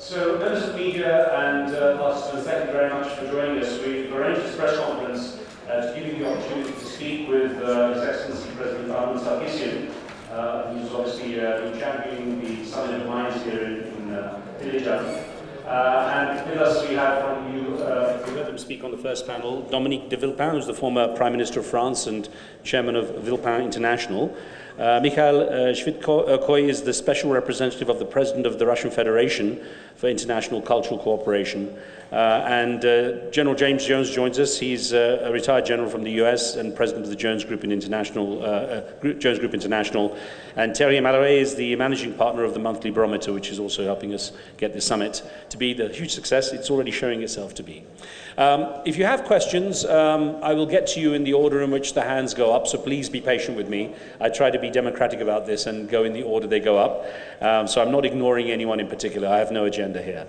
So, members of the media and participants, thank you very much for joining us. We've arranged this press conference to give you the opportunity to speak with His Excellency President Armեն Sարգսյանը, who's obviously been championing the Summit of Minds here in Ilijan. And with us we have from you, we heard them speak on the first panel, Dóminic de Villepin, who's the former Prime Minister of France and Chairman of Villepin International. Michal Shvitkoy is the Special Representative of the President of the Russian Federation for International Cultural Cooperation. And General Ջեյմս Ջոնսը joins us. He's a retired general from the US and President of the Jones Group International. And Thierry Malleret is the Managing Partner of the Monthly Barometer, which is also helping us get this summit to be the huge success it's already showing itself to be. If you have questions, I will get to you in the order in which the hands go up, so please be patient with me. I try to be democratic about this and go in the order they go up. So I'm not ignoring anyone in particular. I have no agenda here.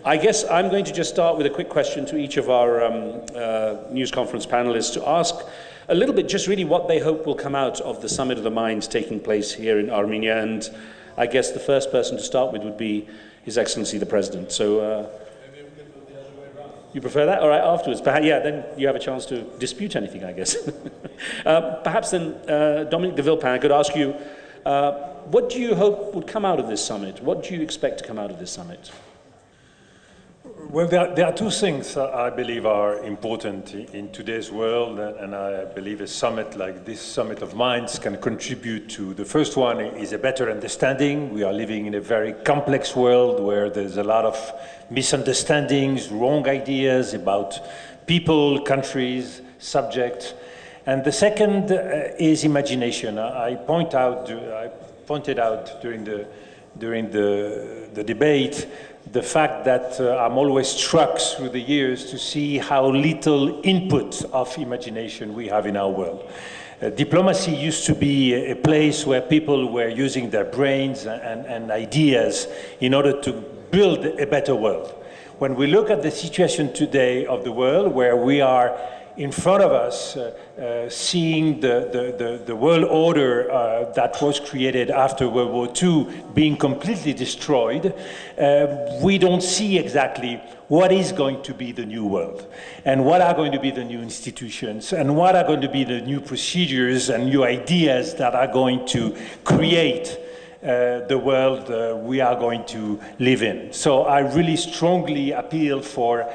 I guess I'm going to just start with a quick question to each of our news conference panelists to ask a little bit just really what they hope will come out of the Summit of the Minds taking place here in Armenia. And I guess the first person to start with would be His Excellency the President. So you prefer that? All right, afterwards. Yeah, then you have a chance to dispute anything, I guess. Perhaps then, Dóminic de Villepin, I could ask you, what do you hope would come out of this summit? What do you expect to come out of this summit? Well, there are two things I believe are important in today's world, and I believe a summit like this Summit of Minds can contribute to. The first one is a better understanding. We are living in a very complex world where there's a lot of misunderstandings, wrong ideas about people, countries, subjects. And the second is imagination. I pointed out during the debate the fact that I'm always struck through the years to see how little input of imagination we have in our world. Diplomacy used to be a place where people were using their brains and ideas in order to build a better world. When we look at the situation today of the world, where we are in front of us seeing the world order that was created after World War II being completely destroyed, we don't see exactly what is going to be the new world, and what are going to be the new institutions, and what are going to be the new procedures and new ideas that are going to create the world we are going to live in. So I really strongly appeal for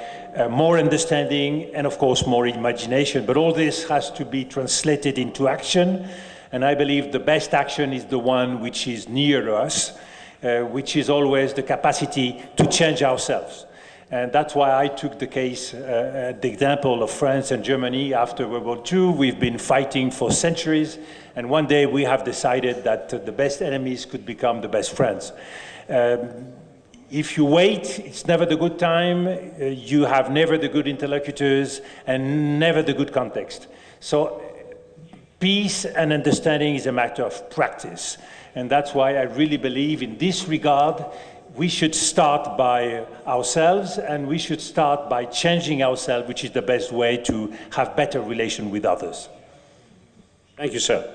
more understanding and, of course, more imagination. But all this has to be translated into action. And I believe the best action is the one which is near us, which is always the capacity to change ourselves. And that's why I took the case, the example of France and Germany after World War II. We've been fighting for centuries, and one day we have decided that the best enemies could become the best friends. If you wait, it's never the good time, you have never the good interlocutors, and never the good context. So peace and understanding is a matter of practice. And that's why I really believe in this regard, we should start by ourselves, and we should start by changing ourselves, which is the best way to have better relation with others. Thank you, sir.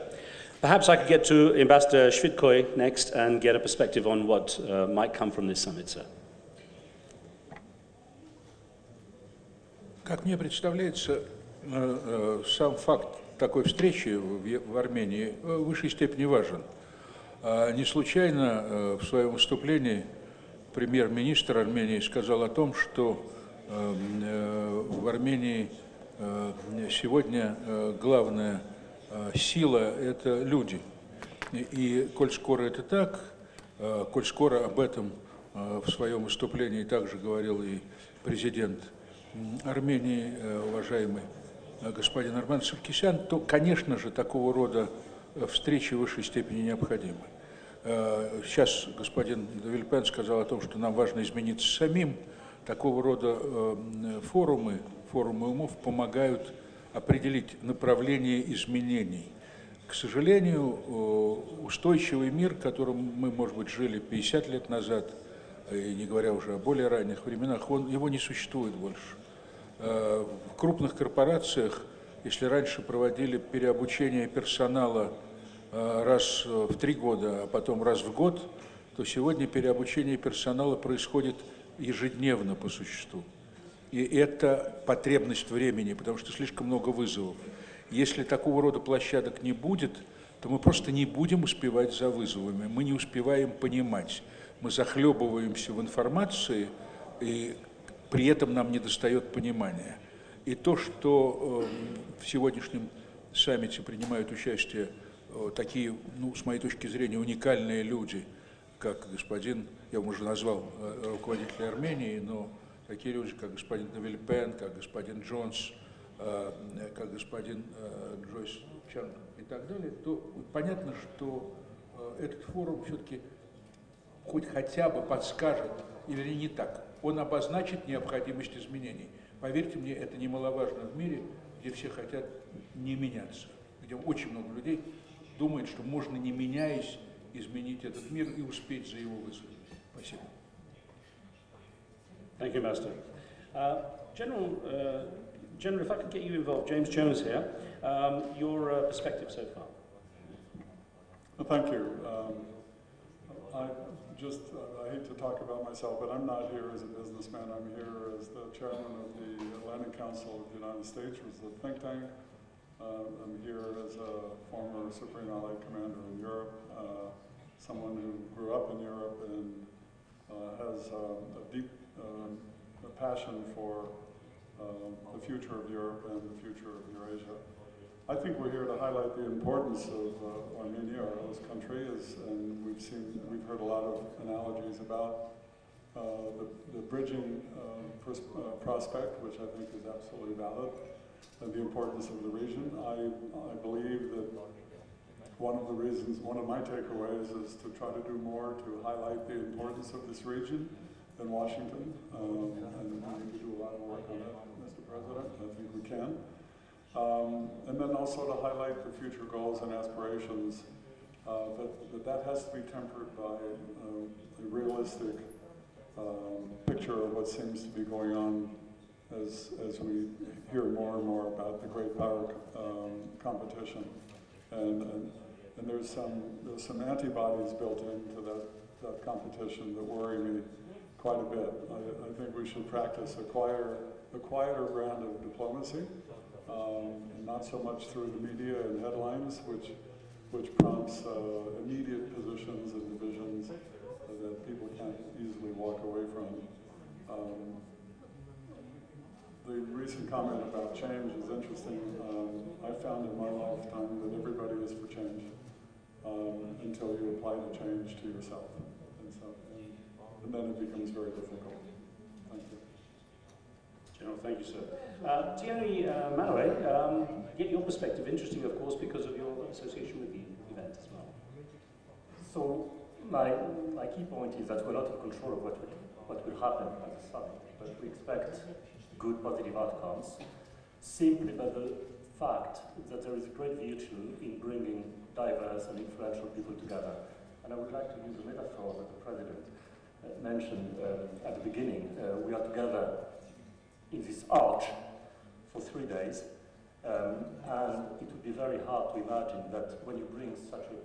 Perhaps I could get to Ambassador Shvitkoy next and get a perspective on what might come from this summit, sir. Как мне представляется, сам факт такой встречи в Армении в высшей степени важен. Не случайно в своем выступлении премьер-министр Армении сказал о том, что в Армении сегодня главная сила – это люди. И коль скоро это так, коль скоро об этом в своем выступлении также говорил и президент Армении, уважаемый господин Армен Сարգсьян, то, конечно же, такого рода встречи в высшей степени необходимы. Сейчас господин де Вильпен сказал о том, что нам важно измениться самим. Такого рода форумы умов помогают определить направление изменений. К сожалению, устойчивый мир, в котором мы, может быть, жили 50 лет назад, и не говоря уже о более ранних временах, его не существует больше. В крупных корпорациях, если раньше проводили переобучение персонала раз в 3 года, а потом раз в год, то сегодня переобучение персонала происходит ежедневно по существу. И это потребность времени, потому что слишком много вызовов. Если такого рода площадок не будет, то мы просто не будем успевать за вызовами, мы не успеваем понимать. Мы захлебываемся в информации, и при этом нам недостает понимания. И то, что в сегодняшнем саммите принимают участие такие, ну, с моей точки зрения, уникальные люди, как господин, я уже назвал руководителя Армении, но такие люди, как господин Вилпен, как господин Джонс, как господин Джойс Чан и так далее, то понятно, что этот форум все-таки хоть хотя бы подскажет, или не так, он обозначит необходимость изменений. Поверьте мне, это немаловажно в мире, где все хотят не меняться, где очень много людей думает, что можно, не меняясь, изменить этот мир и успеть за его вызовы. Спасибо. Thank you, Master. General, if I could get you involved, Ջեյմս Ջոնսը here, your perspective so far. Well, thank you. I hate to talk about myself, but I'm not here as a businessman. I'm here as the chairman of the Atlantic Council of the United States, which is a think tank. I'm here as a former Supreme Allied Commander in Europe, someone who grew up in Europe and has a deep passion for the future of Europe and the future of Eurasia. I think we're here to highlight the importance of Armenia, our host country, and we've heard a lot of analogies about the bridging prospect, which I think is absolutely valid, and the importance of the region. I believe that one of my takeaways is to try to do more to highlight the importance of this region than Washington, and we need to do a lot of work on that, Mr. President. I think we can. And then also to highlight the future goals and aspirations, but that has to be tempered by a realistic picture of what seems to be going on as we hear more and more about the great power competition, and there's some antibodies built into that competition that worry me quite a bit. I think we should practice a quieter brand of diplomacy. Not so much through the media and headlines, which prompts immediate positions and divisions that people can't easily walk away from. The recent comment about change is interesting. I found in my lifetime that everybody is for change until you apply the change to yourself, and then it becomes very difficult. Thank you. General, thank you, sir. Thierry Malleret, get your perspective. Interesting, of course, because of your association with the event as well. So my key point is that we're not in control of what will happen at the summit, but we expect good, positive outcomes, simply by the fact that there is a great virtue in bringing diverse and influential people together. And I would like to use a metaphor that the President mentioned at the beginning. We are together in this arch for 3 days, and it would be very hard to imagine that when you bring such a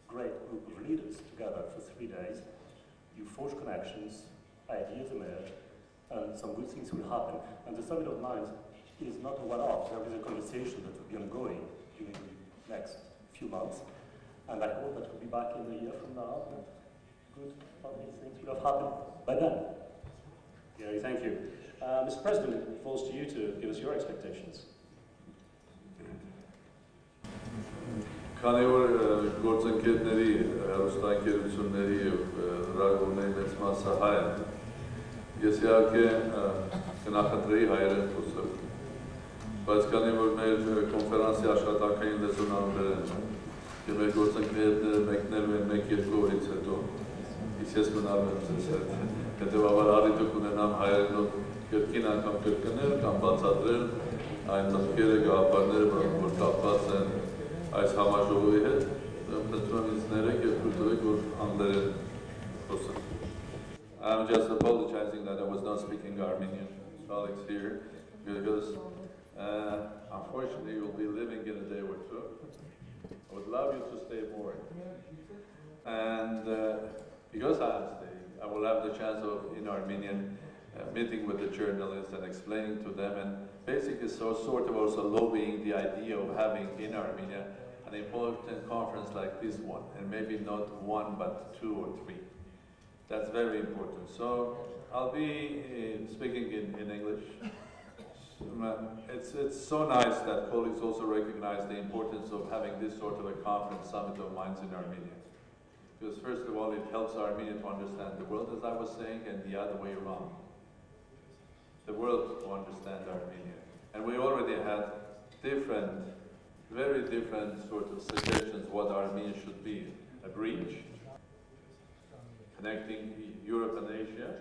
great group of leaders together for 3 days, you forge connections, ideas emerge, and some good things will happen. And the Summit of Minds is not a one-off. There is a conversation that will be ongoing during the next few months, and I hope that we'll be back in a year from now, and good, positive things will have happened by then. Gary, thank you. Mr. President, it falls to you to give us your expectations. Քանի որ գործընկերների, հեռուստաընկերությունների եւ լրագրողների մեծ մասը հայ են, ես իհարկե կնախընտրեի հայերեն խոսել, բայց քանի որ մեր կոնֆերանսի աշխատանքային լեզուն անգլերեն է, եւ մեր գործընկերները մեկնելու են 1-2 օրից հետո, իսկ ես մնալու եմ ձեզ հետ, հետեւաբար առիթ կունենամ հայերենով կրկին անգամ կրկնել կամ բացատրել այն մտքերը, գաղափարները, որ կապված են այս համաժողովի հետ, մտնում եմ ինձ ներեք եւ թույլ տվեք, որ անգլերեն խոսեմ. I'm just apologizing that I was not speaking Armenian, colleagues here, because unfortunately you'll be living in a day or two. I would love you to stay more. And because in Armenian, meeting with the journalists and explaining to them, and basically sort of also lobbying the idea of having in Armenia an important conference like this one, and maybe not one but 2 or 3. That's very important. So I'll be speaking in English. It's so nice that colleagues also recognize the importance of having this sort of a conference, summit of minds in Armenia. Because first of all, it helps Armenia to understand the world, as I was saying, and the other way around. The world to understand Armenia. And we already had very different sort of suggestions what Armenia should be. A bridge connecting Europe and Asia,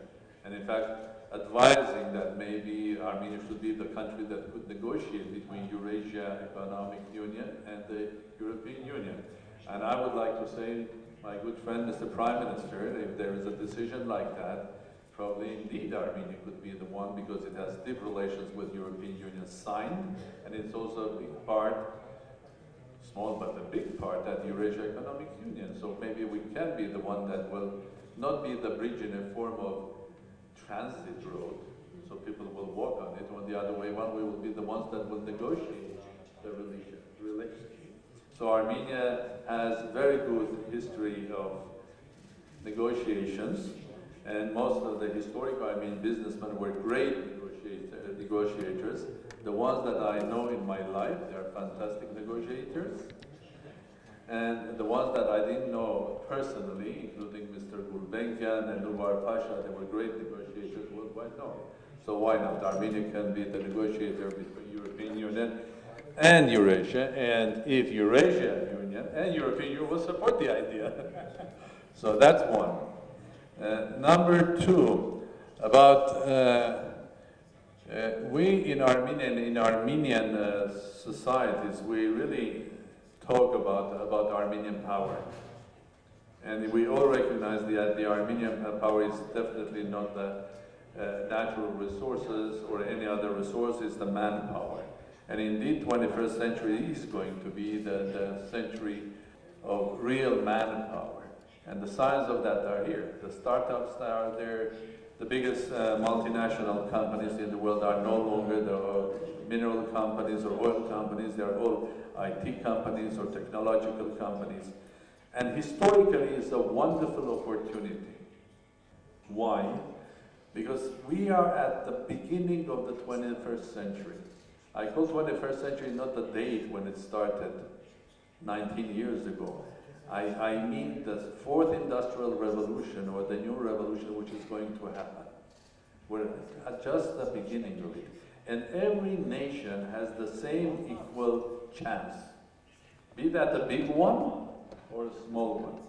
and in fact advising that maybe Armenia should be the country that could negotiate between Eurasia Economic Union and the European Union. And I would like to say, my good friend Mr. Prime Minister, if there is a decision like that, probably indeed Armenia could be the one, because it has deep relations with European Union signed, and it's also a big part, small but a big part, at Eurasia Economic Union. So maybe we can be the one that will not be the bridge in a form of transit road, so people will walk on it, or the other way around, we will be the ones that will negotiate the relationship. So Armenia has very good history of negotiations, and most of the historical Armenian businessmen were great negotiators. The ones that I know in my life, they are fantastic negotiators. And the ones that I didn't know personally, including Mr. Gulbenkian and Nubar Pasha, they were great negotiators worldwide. No. So why not? Armenia can be the negotiator between European Union and Eurasia, and if Eurasia Union and European Union will support the idea. So that's one. Number 2, about we in Armenian societies, we really talk about Armenian power. And we all recognize that the Armenian power is definitely not the natural resources or any other resource, it's the manpower. And indeed, 21st century is going to be the century of real manpower. And the signs of that are here. The startups that are there, the biggest multinational companies in the world are no longer the mineral companies or oil companies, they are all IT companies or technological companies. And historically, it's a wonderful opportunity. Why? Because we are at the beginning of the 21st century. I call 21st century not the date when it started 19 years ago. I mean the 4th industrial revolution, or the new revolution which is going to happen. We're at just the beginning of it. And every nation has the same equal chance, be that a big one or a small one.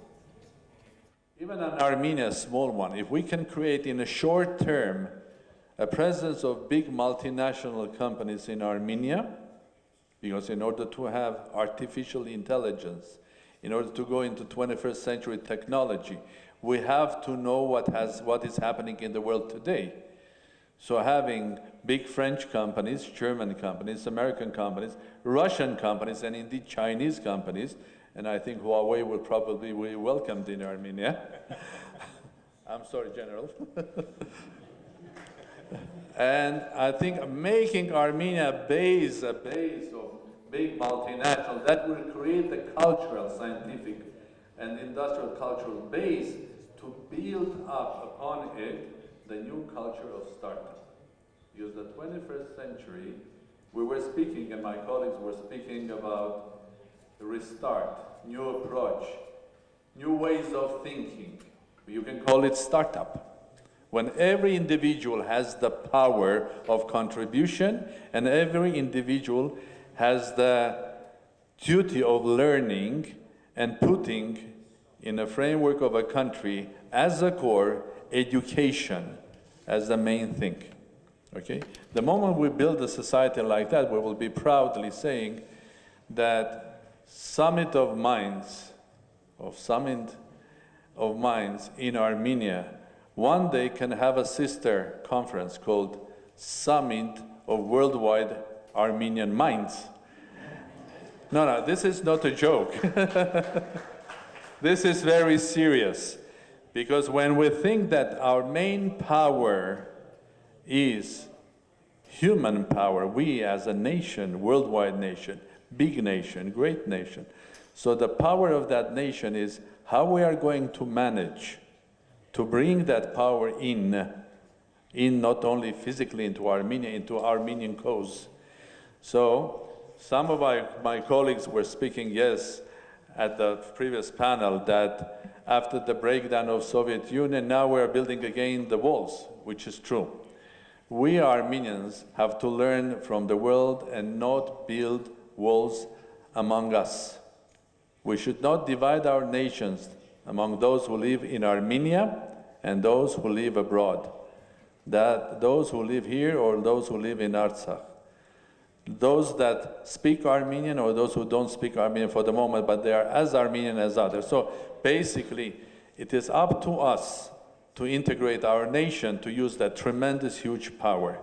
Even in Armenia, a small one, if we can create in a short term a presence of big multinational companies in Armenia, because in order to have artificial intelligence, in order to go into 21st century technology, we have to know what is happening in the world today. So having big French companies, German companies, American companies, Russian companies, and indeed Chinese companies, and I think Huawei will probably be welcomed in Armenia. I'm sorry, General. And I think making Armenia a base of big multinational, that will create the cultural, scientific, and industrial cultural base to build up upon it the new culture of startup. Because the 21st century, we were speaking, and my colleagues were speaking about restart, new approach, new ways of thinking. You can call it startup. When every individual has the power of contribution, and every individual has the duty of learning and putting in a framework of a country as a core, education as the main thing. Okay? The moment we build a society like that, we will be proudly saying that Summit of Minds in Armenia one day can have a sister conference called Summit of Worldwide Armenian Minds. No, this is not a joke. This is very serious, Because when we think that our main power is human power, we as a nation, worldwide nation, big nation, great nation, so the power of that nation is how we are going to manage to bring that power in not only physically into Armenia, into Armenian cause. So some of my colleagues were speaking, yes, at the previous panel, that after the breakdown of Soviet Union, now we're building again the walls, which is true. We Armenians have to learn from the world and not build walls among us. We should not divide our nations among those who live in Armenia and those who live abroad. That those who live here or those who live in Artsakh. Those that speak Armenian or those who don't speak Armenian for the moment, but they are as Armenian as others. So basically, it is up to us to integrate our nation to use that tremendous, huge power.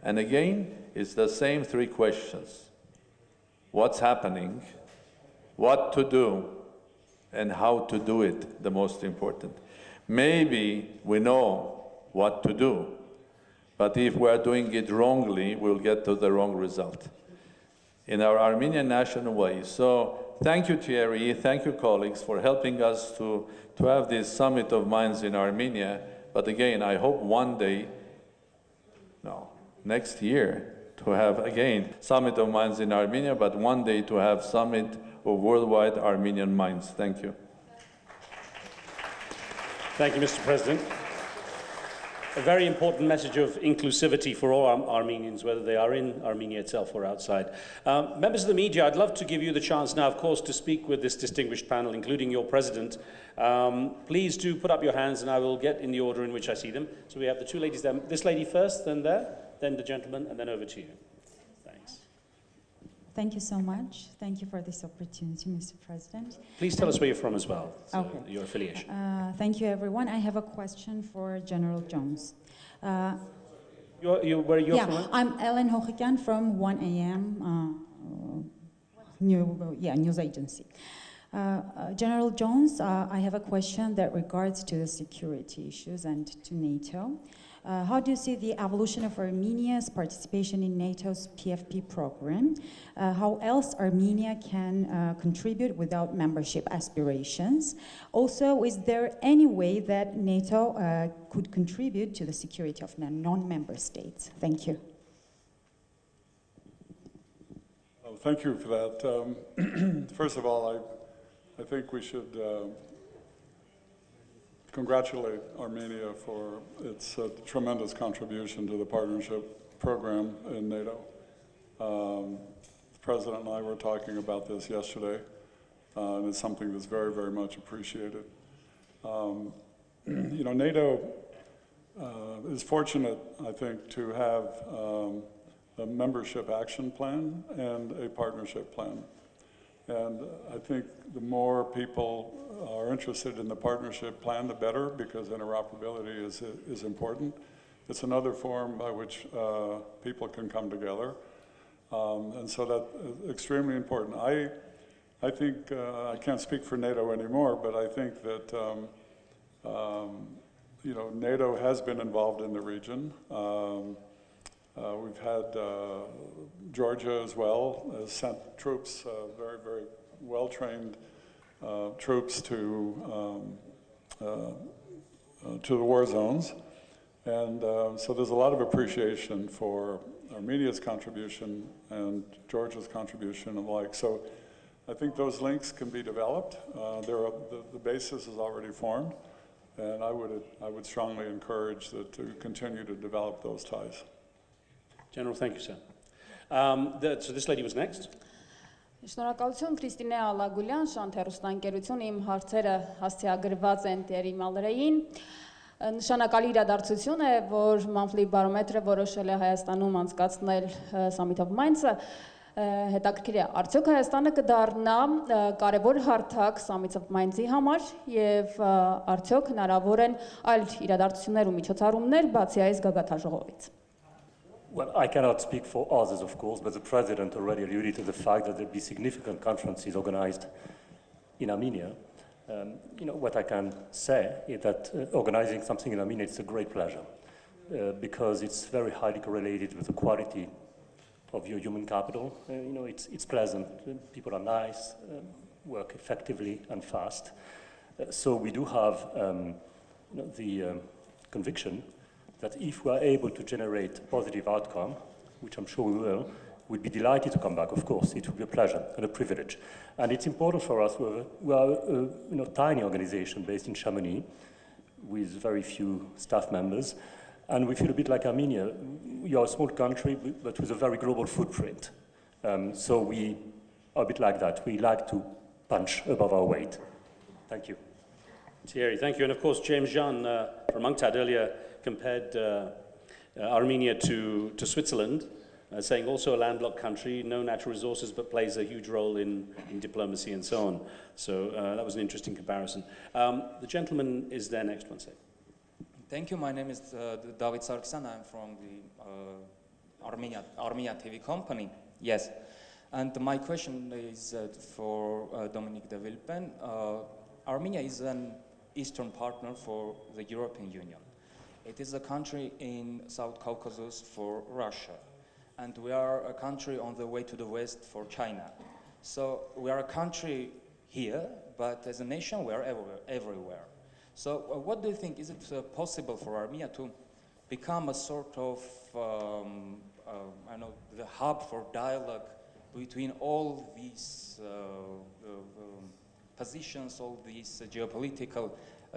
And again, it's the same three questions. What's happening, what to do, and how to do it, the most important. Maybe we know what to do, but if we are doing it wrongly, we'll get to the wrong result in our Armenian national way. So thank you, Thierry, thank you, colleagues, for helping us to have this summit of minds in Armenia. But again, I hope one day, next year, to have again summit of minds in Armenia, but one day to have summit of worldwide Armenian minds. Thank you. Thank you, Mr. President. A very important message of inclusivity for all Armenians, whether they are in Armenia itself or outside. Members of the media, I'd love to give you the chance now, of course, to speak with this distinguished panel, including your president. Please do put up your hands and I will get in the order in which I see them. So we have the two ladies there. This lady first, then there, then the gentleman, and then over to you. Thanks. Thank you so much. Thank you for this opportunity, Mr. President. Please tell us where you're from as well, so Okay. your affiliation. Thank you, everyone. I have a question for General Jones. Where you're from? Yeah, I'm Ellen Hochikian from 1 a.m. News agency. General Jones, I have a question that regards to the security issues and to NATO. How do you see the evolution of Armenia's participation in NATO's PFP program? How else Armenia can contribute without membership aspirations? Also, is there any way that NATO could contribute to the security of non-member states? Thank you. Well, thank you for that. First of all, I think we should congratulate Armenia for its tremendous contribution to the partnership program in NATO. The President and I were talking about this yesterday, and it's something that's very, very much appreciated. NATO is fortunate, I think, to have a membership action plan and a partnership plan. And I think the more people are interested in the partnership plan, the better, because interoperability is important. It's another form by which people can come together. And so that's extremely important. I think, I can't speak for NATO anymore, but I think that NATO has been involved in the region. We've had Georgia as well has sent troops, very, very well-trained troops to the war zones. And so there's a lot of appreciation for Armenia's contribution and Georgia's contribution alike. So I think those links can be developed. The basis is already formed, and I would strongly encourage to continue to develop those ties. General, thank you, sir. So this lady was next. Շնորհակալություն Քրիստինե Ալագուլյան, Շանթ հեռուստաընկերություն, իմ հարցերը հասցեագրված են Թիերի Մալըրենին։ Նշանակալի իրադարձություն է, որ Monthly Barometer-ը որոշել է Հայաստանում անցկացնել Summit of Minds-ը։ Հետաքրքիր է, արդյոք Հայաստանը կդառնա կարևոր հարթակ Summit of Minds-ի համար եւ արդյոք հնարավոր են այլ իրադարձություններ ու միջոցառումներ բացի այս գագաթնաժողովից։ Well, I cannot speak for others, of course, but the President already alluded to the fact that there will be significant conferences organized in Armenia. What I can say is that organizing something in Armenia is a great pleasure because it's very highly correlated with the quality of your human capital. It's pleasant, people are nice, work effectively and fast. So we do have the conviction that if we are able to generate a positive outcome, which I'm sure we will, we'd be delighted to come back, of course. It would be a pleasure and a privilege. And it's important for us, we are a tiny organization based in Chamonix with very few staff members. And we feel a bit like Armenia. We are a small country, but with a very global footprint. So we are a bit like that. We like to punch above our weight. Thank you. Thierry, thank you. And of course, Ջեյմս Ջոնսը from UNCTAD earlier compared Armenia to Switzerland, saying also a landlocked country, no natural resources, but plays a huge role in diplomacy and so on. So that was an interesting comparison. The gentleman is there next one, say. Thank you. My name is David Sargsyan. I'm from the Armenia TV company. Yes. And my question is for Dóminic de Villepin. Armenia is an eastern partner for the European Union. It is a country in South Caucasus for Russia. And we are a country on the way to the west for China. So we are a country here, but as a nation we are everywhere. So what do you think, is it possible for Armenia to become a sort of, the hub for dialogue between all these positions, all these geopolitical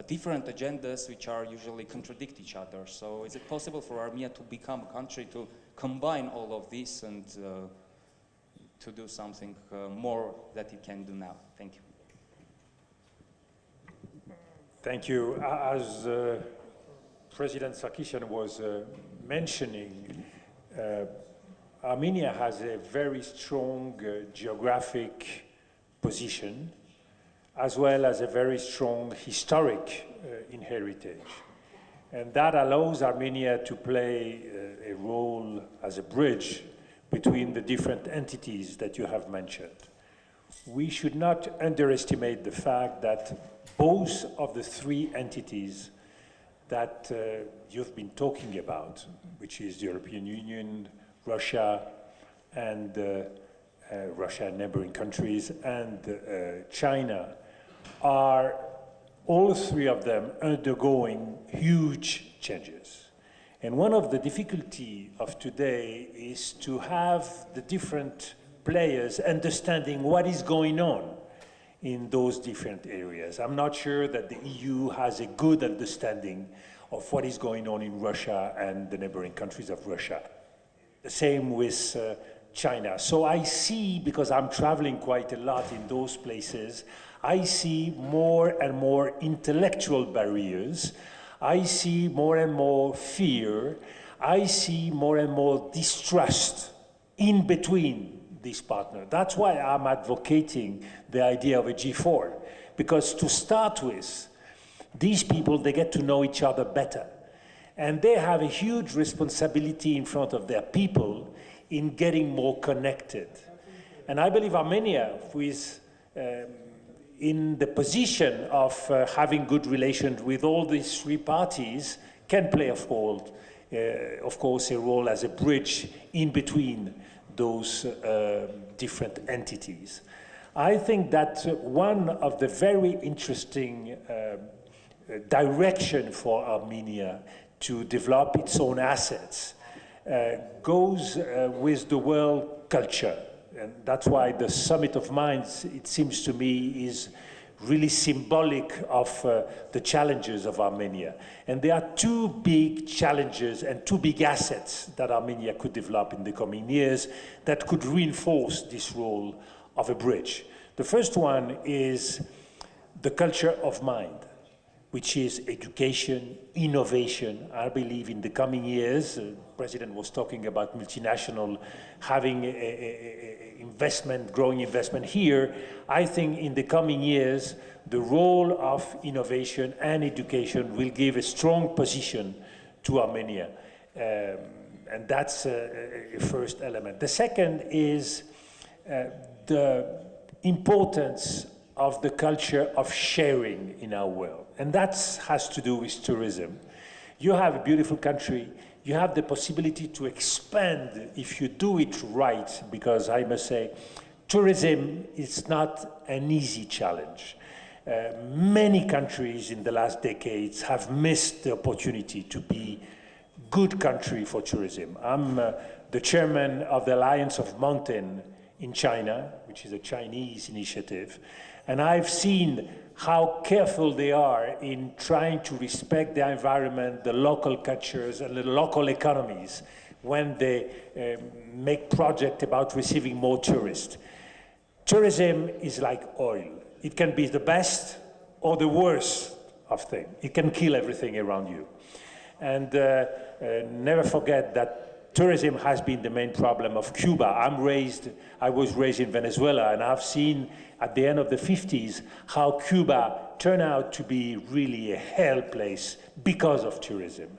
different agendas which are usually contradict each other? So is it possible for Armenia to become a country to combine all of this and to do something more that it can do now? Thank you. Thank you. As President Sargsyan was mentioning, Armenia has a very strong geographic position, as well as a very strong historic heritage. And that allows Armenia to play a role as a bridge between the different entities that you have mentioned. We should not underestimate the fact that both of the three entities that you've been talking about, which is the European Union, Russia, and Russia and neighboring countries, and China, are all three of them undergoing huge changes. And one of the difficulties of today is to have the different players understanding what is going on in those different areas. I'm not sure that the EU has a good understanding of what is going on in Russia and the neighboring countries of Russia. The same with China. So I see, because I'm traveling quite a lot in those places, I see more and more intellectual barriers. I see more and more fear. I see more and more distrust in between these partners. That's why I'm advocating the idea of a G4. Because to start with, these people, they get to know each other better. And they have a huge responsibility in front of their people in getting more connected. And I believe Armenia, who is in the position of having good relations with all these three parties, can play, of course, a role as a bridge in between those different entities. I think that one of the very interesting direction for Armenia to develop its own assets goes with the world culture. And that's why the Summit of Minds, it seems to me, is really symbolic of the challenges of Armenia. And there are two big challenges and two big assets that Armenia could develop in the coming years that could reinforce this role of a bridge. The first one is the culture of mind, which is education, innovation. I believe in the coming years, the President was talking about multinational having investment, growing investment here. I think in the coming years, the role of innovation and education will give a strong position to Armenia. And that's a first element. The second is the importance of the culture of sharing in our world. And that has to do with tourism. You have a beautiful country, you have the possibility to expand if you do it right, because I must say, tourism is not an easy challenge. Many countries in the last decades have missed the opportunity to be good country for tourism. I'm the chairman of the Alliance of Mountain in China, which is a Chinese initiative, and I've seen how careful they are in trying to respect the environment, the local cultures, and the local economies when they make projects about receiving more tourists. Tourism is like oil. It can be the best or the worst of things. It can kill everything around you. And never forget that tourism has been the main problem of Cuba. I was raised in Venezuela, and I've seen at the end of the 50s how Cuba turned out to be really a hell place because of tourism.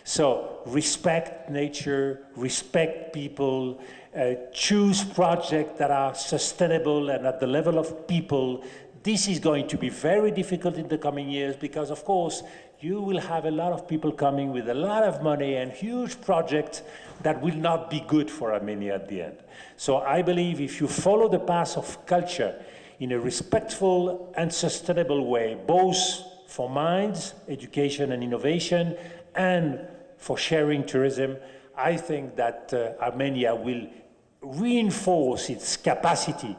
So respect nature, respect people, choose projects that are sustainable and at the level of people. This is going to be very difficult in the coming years because, of course, you will have a lot of people coming with a lot of money and huge projects that will not be good for Armenia at the end. So I believe if you follow the path of culture in a respectful and sustainable way, both for minds, education and innovation, and for sharing tourism, I think that Armenia will reinforce its capacity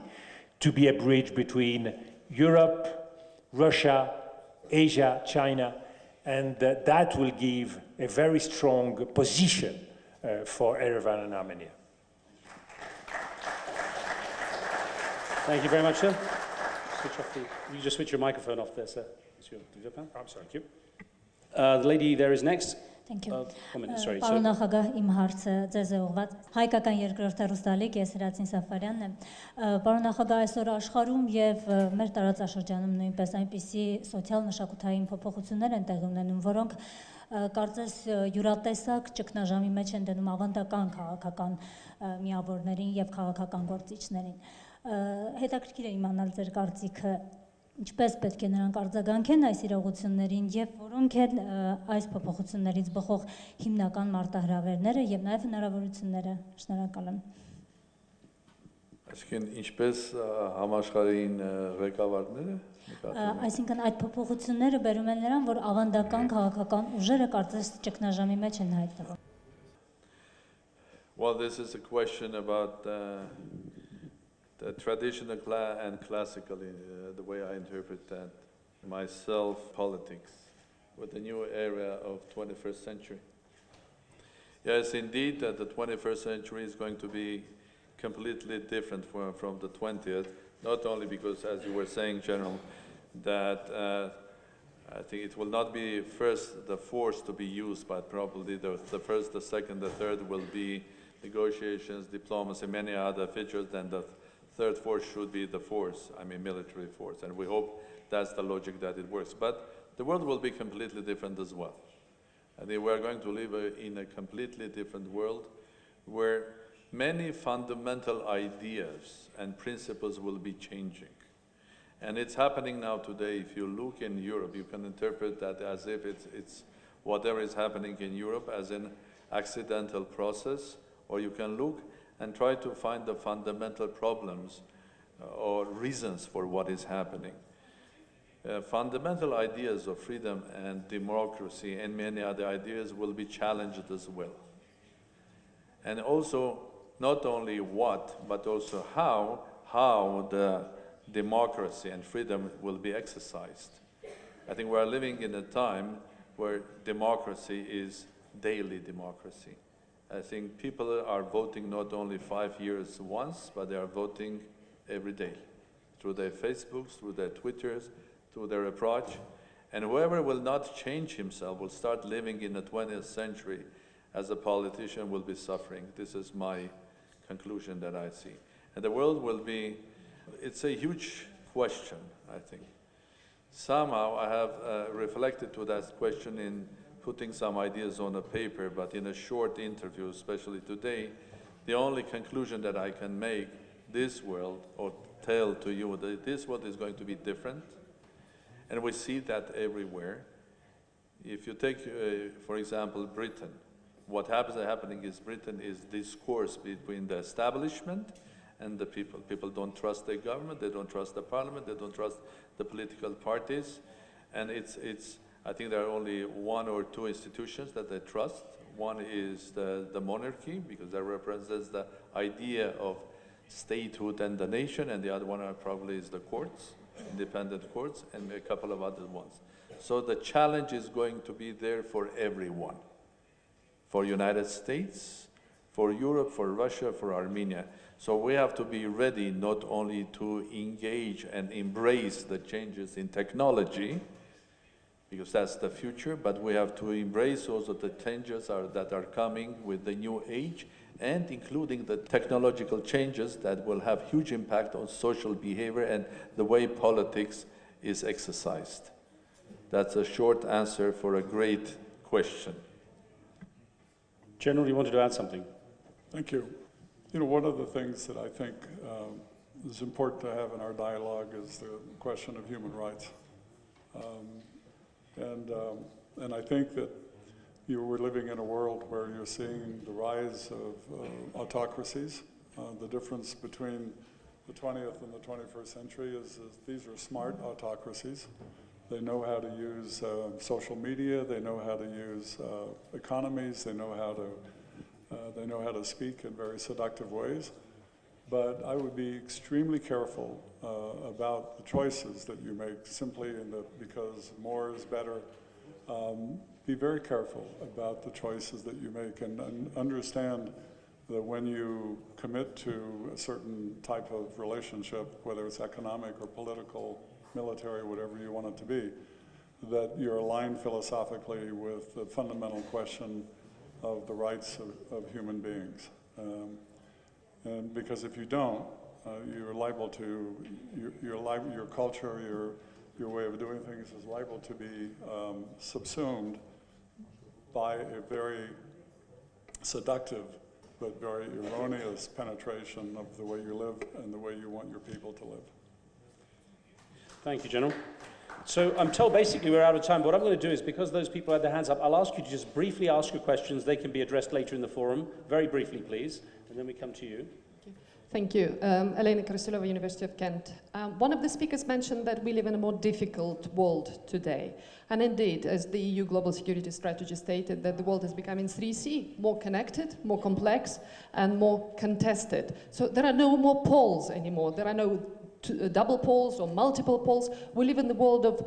to be a bridge between Europe, Russia, Asia, China, and that will give a very strong position for Yerevan and Armenia. Thank you very much, sir. You just switch your microphone off there, sir. Monsieur Vipin. I'm sorry. Thank you. The lady there is next. Thank you. 1 minute, sorry. Պարոն նախագահ, իմ հարցը ձեզ է ուղղված։ Հայկական երկրորդ հեռուստալիք ես Հրացին Սաֆարյանն եմ։ Պարոն նախագահ, այսօր աշխարհում եւ մեր տարածաշրջանում նույնպես այնպիսի սոցիալ մշակութային փոփոխություններ են տեղի ունենում, որոնք կարծես յուրատեսակ ճգնաժամի մեջ են դնում ավանդական քաղաքական միավորներին եւ քաղաքական գործիչներին։ Հետաքրքիր է իմանալ ձեր կարծիքը, ինչպես պետք է նրանք արձագանքեն այս իրողություններին եւ որոնք են այս փոփոխություններից բխող հիմնական մարտահրավերները եւ նաեւ հնարավորությունները։ Շնորհակալ եմ։ Այսինքն ինչպես համաշխարհային ղեկավարները Այսինքն այդ փոփոխությունները բերում են նրան, որ ավանդական քաղաքական ուժերը կարծես ճգնաժամի մեջ են հայտնվում։ Well, this is a question about the traditional and classical, the way I interpret that myself, politics, with the new era of 21st century. Yes, indeed, the 21st century is going to be completely different from the 20th, not only because, as you were saying, General, that I think it will not be first the force to be used, but probably the first, the second, the third will be negotiations, diplomacy, many other features, then the third force should be the force, I mean military force, and we hope that's the logic that it works. But the world will be completely different as well. I think we're going to live in a completely different world where many fundamental ideas and principles will be changing. And it's happening now today. If you look in Europe, you can interpret that as if it's whatever is happening in Europe as an accidental process, or you can look and try to find the fundamental problems or reasons for what is happening. Fundamental ideas of freedom and democracy and many other ideas will be challenged as well. And also, not only what, but also how the democracy and freedom will be exercised. I think we are living in a time where democracy is daily democracy. I think people are voting not only 5 years once, but they are voting every day through their Facebooks, through their Twitters, through their approach. And whoever will not change himself will start living in the 20th century as a politician will be suffering. This is my conclusion that I see. And the world will be, it's a huge question, I think. Somehow I have reflected to that question in putting some ideas on a paper, but in a short interview, especially today, the only conclusion that I can make, this world, or tell to you that this what is going to be different, and we see that everywhere. If you take, for example, Britain, what happening is Britain is discourse between the establishment and the people. People don't trust their government, they don't trust the parliament, they don't trust the political parties, and I think there are only one or two institutions that they trust. One is the monarchy, because that represents the idea of statehood and the nation, and the other one probably is the courts, independent courts, and a couple of other ones. So the challenge is going to be there for everyone, for United States, for Europe, for Russia, for Armenia. So we have to be ready not only to engage and embrace the changes in technology, because that's the future, but we have to embrace also the changes that are coming with the new age, and including the technological changes that will have huge impact on social behavior and the way politics is exercised. That's a short answer for a great question. General, you wanted to add something? Thank you. You know, one of the things that I think is important to have in our dialogue is the question of human rights. And I think that we're living in a world where you're seeing the rise of autocracies. The difference between the 20th and the 21st century is these are smart autocracies. They know how to use social media. They know how to use economies. They know how to speak in very seductive ways. But I would be extremely careful about the choices that you make simply because more is better. Be very careful about the choices that you make, and understand that when you commit to a certain type of relationship, whether it's economic or political, military, whatever you want it to be, that you're aligned philosophically with the fundamental question of the rights of human beings. And because if you don't, you're liable to, your culture, your way of doing things is liable to be subsumed by a very seductive but very erroneous penetration of the way you live and the way you want your people to live. Thank you, General. So I'm told basically we're out of time. What I'm going to do is, because those people had their hands up, I'll ask you to just briefly ask your questions. They can be addressed later in the forum. Very briefly, please. And then we come to you. Thank you. Elena Krasilová, University of Kent. One of the speakers mentioned that we live in a more difficult world today. And indeed, as the EU Global Security Strategy stated, that the world is becoming 3C, more connected, more complex, and more contested. So there are no more poles anymore. There are no double poles or multiple poles. We live in the world of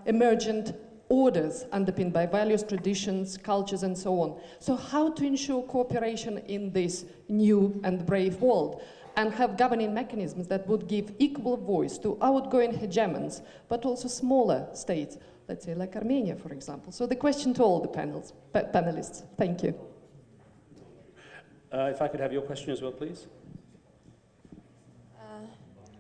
emergent orders underpinned by values, traditions, cultures, and so on. So how to ensure cooperation in this new and brave world, and have governing mechanisms that would give equal voice to outgoing hegemons, but also smaller states, let's say like Armenia, for example. So the question to all the panelists. Thank you. If I could have your question as well, please.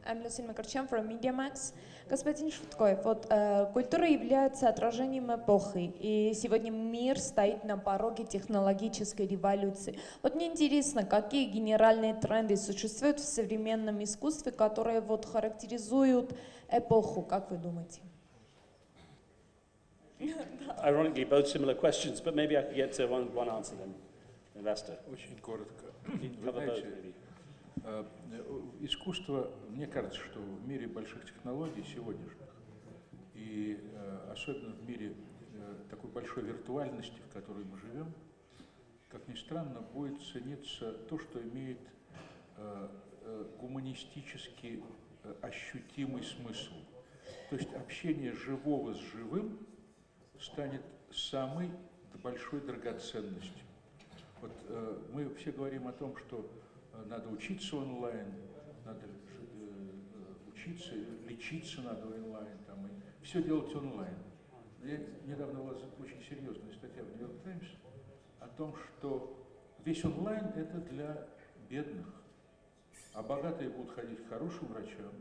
I'm Lucine Makarchyan from MediaMax. Господин Швидкоев, вот культура является отражением эпохи, и сегодня мир стоит на пороге технологической революции. Вот мне интересно, какие генеральные тренды существуют в современном искусстве, которые вот характеризуют эпоху, как вы думаете? Ironically, both similar questions, but maybe I could get to one answer then. Investor. Очень коротко. Cover both, maybe. Искусство, мне кажется, что в мире больших технологий сегодняшних, и особенно в мире такой большой виртуальности, в которой мы живем, как ни странно, будет цениться то, что имеет гуманистически ощутимый смысл. То есть общение живого с живым станет самой большой драгоценностью. Вот мы все говорим о том, что надо учиться онлайн, надо учиться, лечиться надо онлайн, там, и все делать онлайн. Я недавно была очень серьезная статья в Нью-Йорк Таймс о том, что весь онлайн – это для бедных, а богатые будут ходить к хорошим врачам,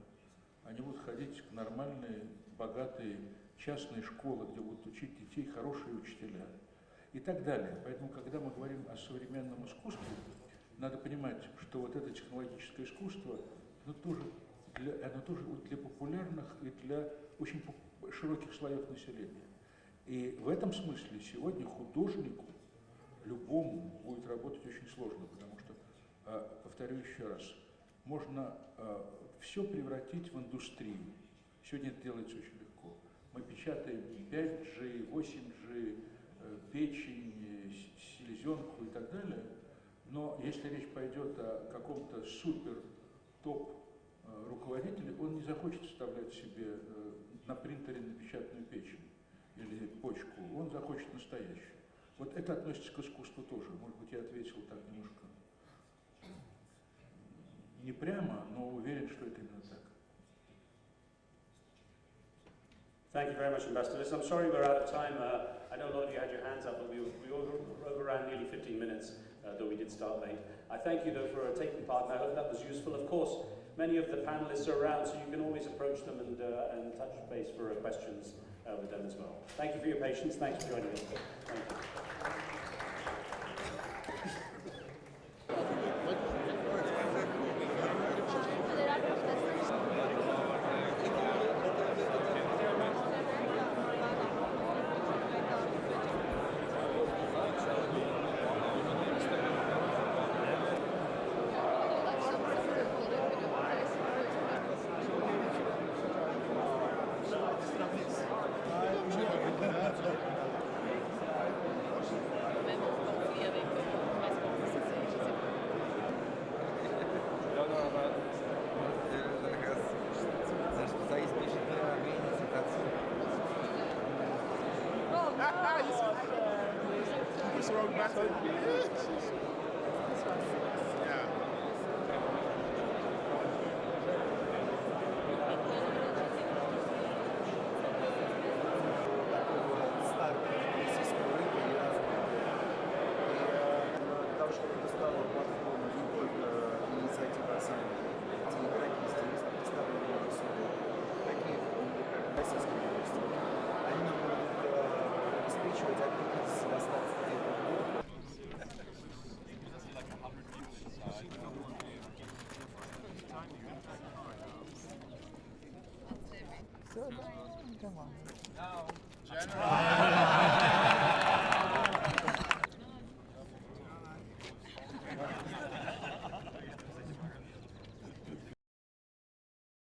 они будут ходить к нормальной, богатой частной школе, где будут учить детей хорошие учителя и так далее. Поэтому, когда мы говорим о современном искусстве, надо понимать, что вот это технологическое искусство, ну, тоже она тоже для популярных и для очень широких слоев населения. И в этом смысле сегодня художнику любому будет работать очень сложно, потому что, повторю еще раз, можно все превратить в индустрию. Сегодня это делается очень легко. Мы печатаем 5G, 8G, печень, селезенку и так далее, но если речь пойдет о каком-то супер-топ руководителе, он не захочет вставлять себе на принтере напечатанную печень или почку, он захочет настоящую. Вот это относится к искусству тоже. Может быть, я ответил так немножко не прямо, но уверен, что это именно так. Thank you very much, Ambassador. Listen, I'm sorry we're out of time. I know a lot of you had your hands up, but we overran nearly 15 minutes, though we did start late. I thank you, though, for taking part, and I hope that was useful. Of course, many of the panelists are around, so you can always approach them and touch base for questions with them as well. Thank you for your patience. Thanks for joining us. Thank you. General.